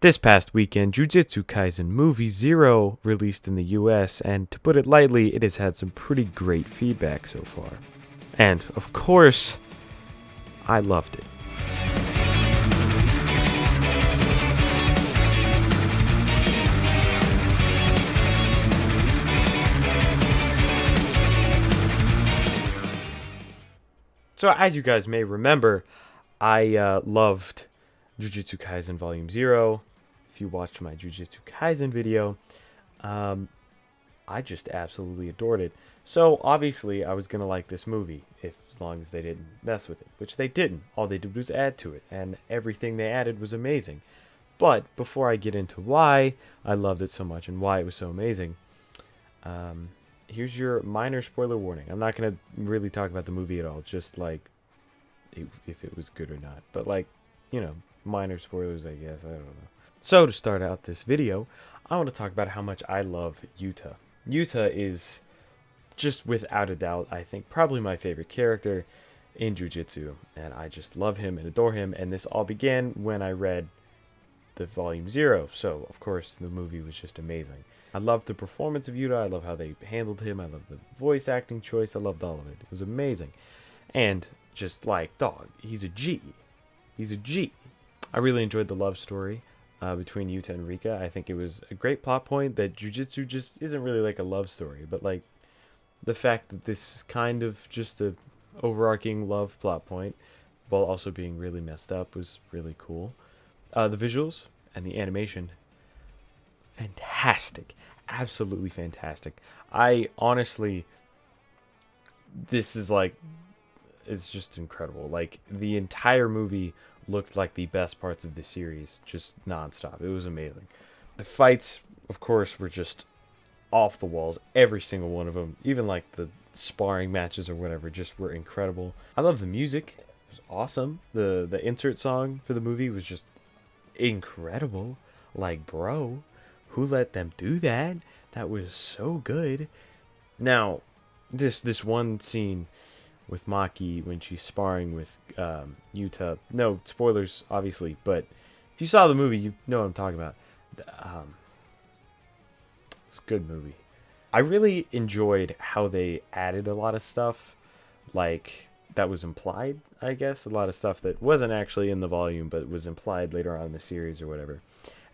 This past weekend, Jujutsu Kaisen Movie Zero released in the US, and to put it lightly, it has had some pretty great feedback so far. And, of course, I loved it. So, as you guys may remember, I loved Jujutsu Kaisen Volume Zero. If you watched my Jujutsu Kaisen video, um, I just absolutely adored it. So obviously, I was gonna like this movie as long as they didn't mess with it, which they didn't. All they did was add to it, and everything they added was amazing. But before I get into why I loved it so much and why it was so amazing, um, here's your minor spoiler warning. I'm not gonna really talk about the movie at all, just like if it was good or not. But like, minor spoilers, I guess. I don't know. So to start out this video, I want to talk about how much I love Yuta. Yuta is just without a doubt, I think, probably my favorite character in Jujutsu, and I just love him and adore him. And this all began when I read the Volume Zero, so of course the movie was just amazing. I loved the performance of Yuta. I love how they handled him. I love the voice acting choice. I loved all of it. It was amazing, and just like dog, he's a G. He's a G. I really enjoyed the love story between Yuta and Rika. I think it was a great plot point that Jujutsu just isn't really like a love story, but like the fact that this is kind of just a overarching love plot point while also being really messed up was really cool. The visuals and the animation, fantastic, absolutely fantastic. I honestly, this is like, it's just incredible. Like the entire movie looked like the best parts of the series, just nonstop. It was amazing. The fights, of course, were just off the walls. Every single one of them, even like the sparring matches or whatever, just were incredible. I love the music. It was awesome. The insert song for the movie was just incredible. Like, bro, who let them do that? That was so good. Now, this one scene with Maki when she's sparring with Yuta. No spoilers, obviously, but if you saw the movie, you know what I'm talking about. It's a good movie. I really enjoyed how they added a lot of stuff, like that was implied, I guess. A lot of stuff that wasn't actually in the volume, but was implied later on in the series or whatever.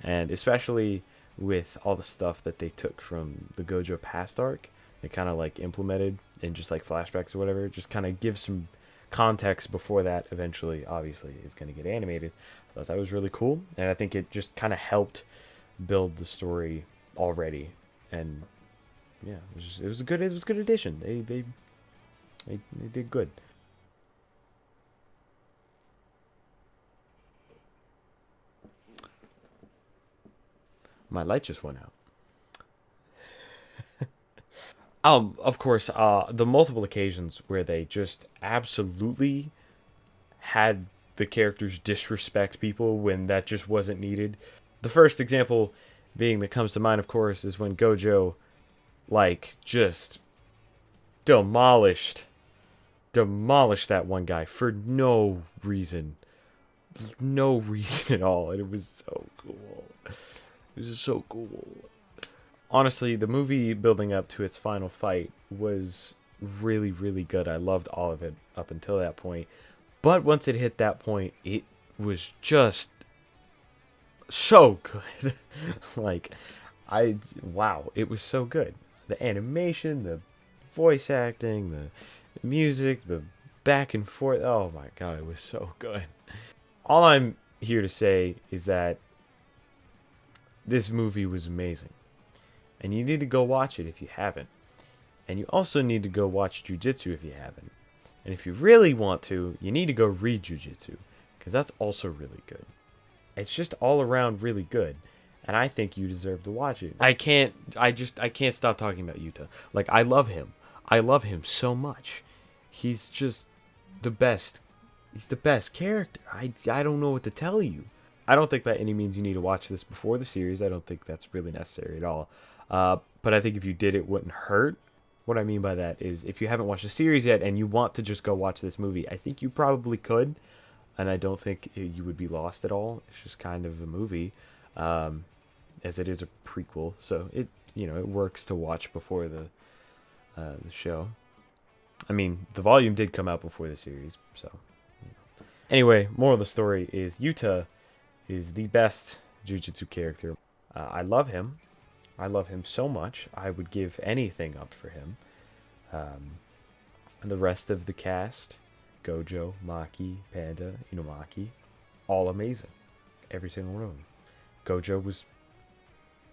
And especially with all the stuff that they took from the Gojo past arc, they kind of like implemented in just like flashbacks or whatever, just kind of give some context before that eventually, obviously, is going to get animated. I thought that was really cool, and I think it just kind of helped build the story already. And yeah, it was a good addition. They did good. My light just went out. Of course, the multiple occasions where they just absolutely had the characters disrespect people when that just wasn't needed. The first example being that comes to mind, of course, is when Gojo, like, just demolished that one guy for no reason. No reason at all. And it was so cool. It was so cool. Honestly, the movie building up to its final fight was really, really good. I loved all of it up until that point. But once it hit that point, it was just so good. Like, wow, it was so good. The animation, the voice acting, the music, the back and forth. Oh my god, it was so good. All I'm here to say is that this movie was amazing. And you need to go watch it if you haven't. And you also need to go watch Jujutsu if you haven't. And if you really want to, you need to go read Jujutsu, because that's also really good. It's just all around really good, and I think you deserve to watch it. I can't stop talking about Yuta. Like, I love him. I love him so much. He's just the best. He's the best character. I don't know what to tell you. I don't think by any means you need to watch this before the series. I don't think that's really necessary at all. But I think if you did, it wouldn't hurt. What I mean by that is if you haven't watched the series yet and you want to just go watch this movie, I think you probably could. And I don't think you would be lost at all. It's just kind of a movie. as it is a prequel, so it it works to watch before the show. I mean, the volume did come out before the series, so. Anyway, moral of the story is Yuta is the best Jujutsu character. I love him. I love him so much. I would give anything up for him. And the rest of the cast, Gojo, Maki, Panda, Inumaki, all amazing. Every single one of them. Gojo was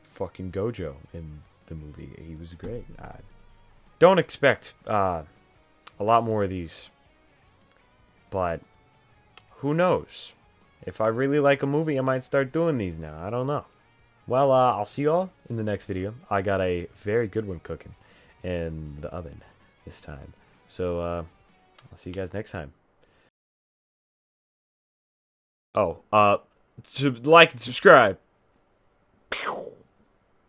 fucking Gojo in the movie. He was great. Don't expect a lot more of these. But who knows? If I really like a movie, I might start doing these now. I don't know. Well, I'll see you all in the next video. I got a very good one cooking in the oven this time. So, I'll see you guys next time. Oh, like and subscribe.